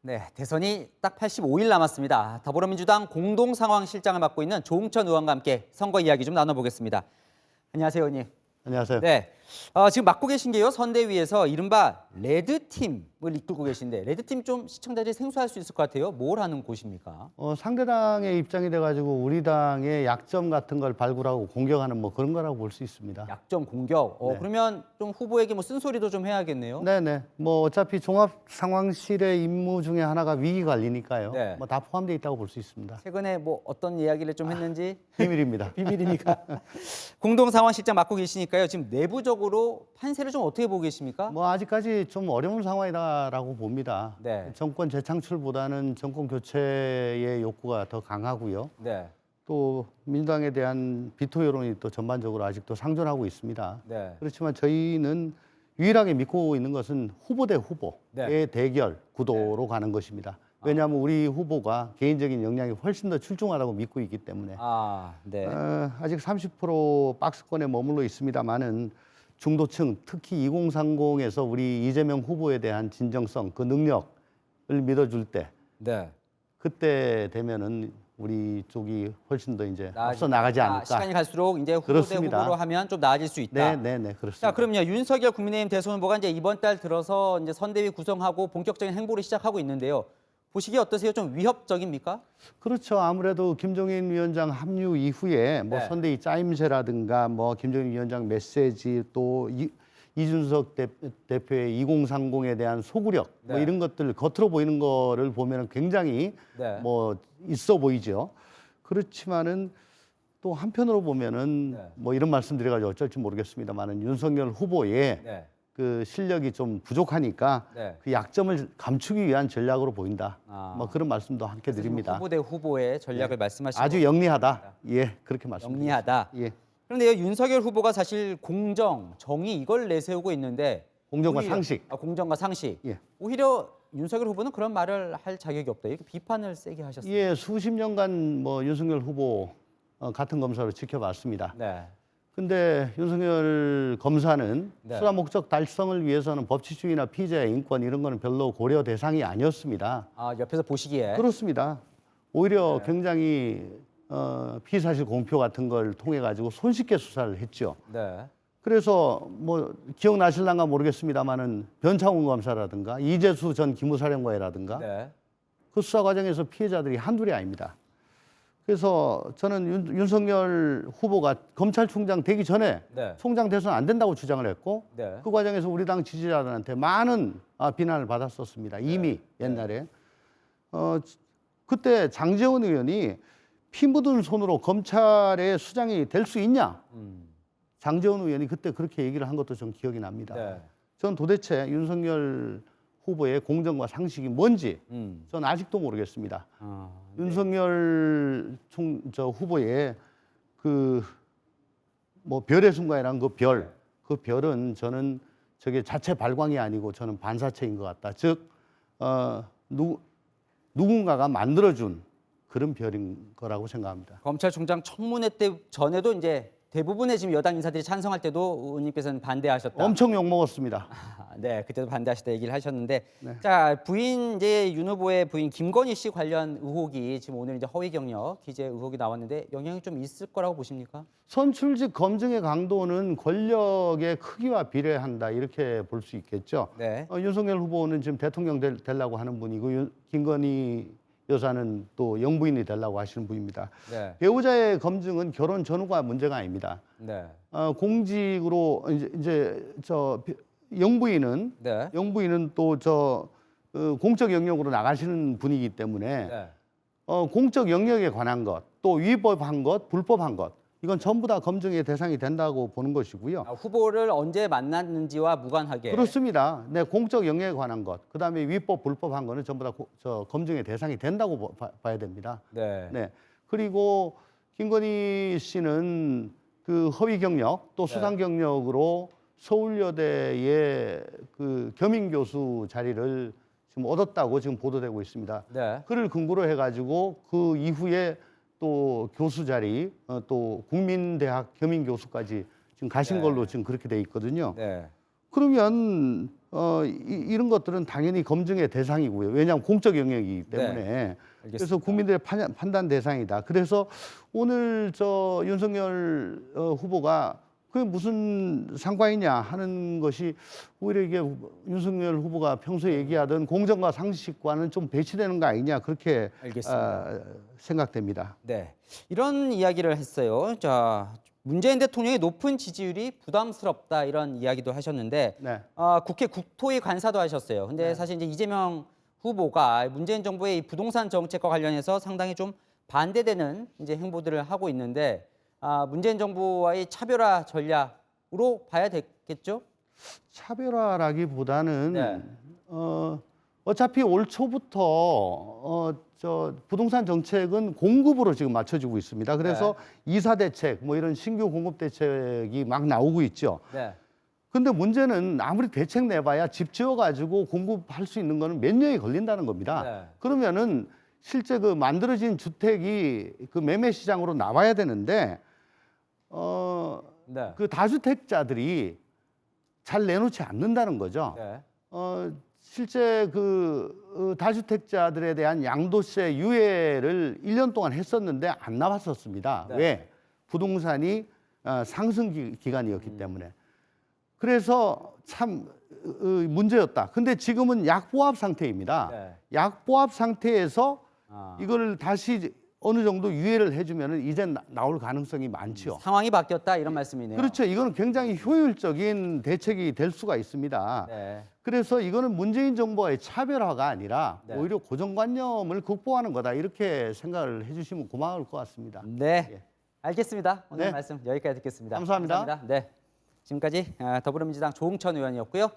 네, 대선이 딱 85일 남았습니다. 더불어민주당 공동상황실장을 맡고 있는 조응천 의원과 함께 선거 이야기 좀 나눠보겠습니다. 안녕하세요, 의원님. 안녕하세요. 네, 지금 맡고 계신 게요, 선대위에서 이른바 레드팀을 이끌고 계신데 레드팀 좀 시청자들이 생소할 수 있을 것 같아요. 뭘 하는 곳입니까? 상대당의 입장이 돼가지고 우리 당의 약점 같은 걸 발굴하고 공격하는 뭐 그런 거라고 볼 수 있습니다. 약점 공격. 네. 그러면 좀 후보에게 뭐 쓴소리도 좀 해야겠네요. 네네. 뭐 어차피 종합 상황실의 임무 중에 하나가 위기 관리니까요. 네. 뭐 다 포함되어 있다고 볼 수 있습니다. 최근에 뭐 어떤 이야기를 좀 했는지 비밀입니다. 비밀이니까. 공동상황실장 맡고 계시니까요. 지금 내부적으로 판세를 좀 어떻게 보고 계십니까? 뭐 아직까지 좀 어려운 상황이다라고 봅니다. 네. 정권 재창출보다는 정권 교체의 욕구가 더 강하고요. 네. 또 민주당에 대한 비토 여론이 또 전반적으로 아직도 상존하고 있습니다. 네. 그렇지만 저희는 유일하게 믿고 있는 것은 후보 대 후보의 네. 대결 구도로 가는 것입니다. 왜냐하면 우리 후보가 개인적인 역량이 훨씬 더 출중하다고 믿고 있기 때문에 네. 아직 30% 박스권에 머물러 있습니다만은 중도층, 특히 2030에서 우리 이재명 후보에 대한 진정성, 그 능력을 믿어줄 때 네. 그때 되면은 우리 쪽이 훨씬 더 이제 나아지- 앞서 나가지 않을까. 시간이 갈수록 이제 후보 대 그렇습니다. 후보로 하면 좀 나아질 수 있다. 네, 그렇습니다. 자, 그럼요. 윤석열 국민의힘 대선 후보가 이제 이번 달 들어서 이제 선대위 구성하고 본격적인 행보를 시작하고 있는데요. 보시기에 어떠세요? 좀 위협적입니까? 그렇죠. 아무래도 김종인 위원장 합류 이후에 뭐 네. 선대위 짜임새라든가 뭐 김종인 위원장 메시지 또 이준석 대표의 2030에 대한 소구력 뭐 네. 이런 것들 겉으로 보이는 거를 보면 굉장히 네. 뭐 있어 보이죠. 그렇지만은 또 한편으로 보면은 네. 뭐 이런 말씀 드려가지고 어쩔지 모르겠습니다만은 윤석열 후보의 네. 그 실력이 좀 부족하니까 네. 그 약점을 감추기 위한 전략으로 보인다. 아. 뭐 그런 말씀도 함께 드립니다. 후보 대 후보의 전략을 말씀하시고 아주 영리하다. 예, 그렇게 말씀드립니다. 영리하다. 예, 그런데요, 윤석열 후보가 사실 공정, 정의 이걸 내세우고 있는데 공정과 오히려- 상식. 공정과 상식. 예. 오히려 윤석열 후보는 그런 말을 할 자격이 없다. 이렇게 비판을 세게 하셨어요. 예, 수십 년간 뭐 윤석열 후보 같은 검사로 지켜봤습니다. 네. 근데 윤석열 검사는 네. 수사 목적 달성을 위해서는 법치주의나 피해자의 인권 이런 거는 별로 고려 대상이 아니었습니다. 옆에서 보시기에. 그렇습니다. 오히려 네. 굉장히 피의사실 공표 같은 걸 통해 가지고 손쉽게 수사를 했죠. 네. 그래서 뭐 기억나실랑가 모르겠습니다만은 변창훈 검사라든가 이재수 전 기무사령관이라든가 네. 그 수사 과정에서 피해자들이 한둘이 아닙니다. 그래서 저는 윤석열 후보가 검찰총장 되기 전에 네. 총장 돼서는 안 된다고 주장을 했고 네. 그 과정에서 우리 당 지지자들한테 많은 비난을 받았었습니다. 이미 옛날에. 그때 장제원 의원이 피 묻은 손으로 검찰의 수장이 될 수 있냐? 장제원 의원이 그때 그렇게 얘기를 한 것도 좀 기억이 납니다. 네. 전 도대체 윤석열 후보의 공정과 상식이 뭔지 전 아직도 모르겠습니다. 윤석열 후보의 그 뭐 별의 순간이란 그 별은 저는 저게 자체 발광이 아니고 저는 반사체인 것 같다. 즉 누군가가 만들어준 그런 별인 거라고 생각합니다. 검찰총장 청문회 때 전에도 이제 대부분의 지금 여당 인사들이 찬성할 때도 의원님께서는 반대하셨다. 엄청 욕 먹었습니다. 네, 그때도 반대하셨다 얘기를 하셨는데, 네. 자, 부인 이제 윤 후보의 부인 김건희 씨 관련 의혹이 지금 오늘 이제 허위 경력 기재 의혹이 나왔는데 영향이 좀 있을 거라고 보십니까? 선출직 검증의 강도는 권력의 크기와 비례한다 이렇게 볼 수 있겠죠. 네. 윤석열 후보는 지금 대통령 되려고 하는 분이고 김건희 여사는 또 영부인이 되려고 하시는 분입니다. 네. 배우자의 검증은 결혼 전후가 문제가 아닙니다. 네. 공직으로 이제 저 영부인은 네. 또 저 공적 영역으로 나가시는 분이기 때문에 네. 공적 영역에 관한 것, 또 위법한 것, 불법한 것 이건 전부 다 검증의 대상이 된다고 보는 것이고요. 후보를 언제 만났는지와 무관하게. 그렇습니다. 네, 공적 영역에 관한 것, 그다음에 위법, 불법한 거는 전부 다 검증의 대상이 된다고 봐야 됩니다. 네. 네. 그리고 김건희 씨는 그 허위 경력 또 수상 경력으로 서울여대의 그 겸임 교수 자리를 지금 얻었다고 지금 보도되고 있습니다. 네. 그를 근거로 해가지고 그 이후에 또 교수 자리, 또 국민대학 겸임 교수까지 지금 가신 네. 걸로 지금 그렇게 돼 있거든요. 네. 그러면 이런 것들은 당연히 검증의 대상이고요. 왜냐하면 공적 영역이기 때문에. 그래서 국민들의 판단 대상이다. 그래서 오늘 윤석열 후보가 그게 무슨 상관이냐 하는 것이 오히려 이게 윤석열 후보가 평소에 얘기하던 공정과 상식과는 좀 배치되는 거 아니냐 그렇게 생각됩니다. 네, 이런 이야기를 했어요. 자, 문재인 대통령의 높은 지지율이 부담스럽다 이런 이야기도 하셨는데 네. 국회 국토위 관사도 하셨어요. 근데 사실 이제 이재명 후보가 문재인 정부의 이 부동산 정책과 관련해서 상당히 좀 반대되는 이제 행보들을 하고 있는데 문재인 정부와의 차별화 전략으로 봐야 되겠죠? 차별화라기보다는 네. 어차피 올 초부터 부동산 정책은 공급으로 지금 맞춰지고 있습니다. 그래서 이사 대책 뭐 이런 신규 공급 대책이 막 나오고 있죠. 네. 근데 문제는 아무리 대책 내봐야 집 지어가지고 공급할 수 있는 거는 몇 년이 걸린다는 겁니다. 네. 그러면은 실제 그 만들어진 주택이 그 매매 시장으로 나와야 되는데 네. 그 다주택자들이 잘 내놓지 않는다는 거죠. 네. 실제 그 다주택자들에 대한 양도세 유예를 1년 동안 했었는데 안 나왔었습니다. 네. 왜? 부동산이 상승 기간이었기 때문에. 그래서 참 문제였다. 근데 지금은 약보합 상태입니다. 네. 약보합 상태에서 아. 이걸 다시 어느 정도 유예를 해주면은 이제 나올 가능성이 많지요. 상황이 바뀌었다 이런 말씀이네요. 그렇죠. 이거는 굉장히 효율적인 대책이 될 수가 있습니다. 네. 그래서 이거는 문재인 정부와의 차별화가 아니라 네. 오히려 고정관념을 극복하는 거다 이렇게 생각을 해주시면 고마울 것 같습니다. 네. 예. 알겠습니다. 오늘 네. 말씀 여기까지 듣겠습니다. 감사합니다. 네. 지금까지 더불어민주당 조응천 의원이었고요.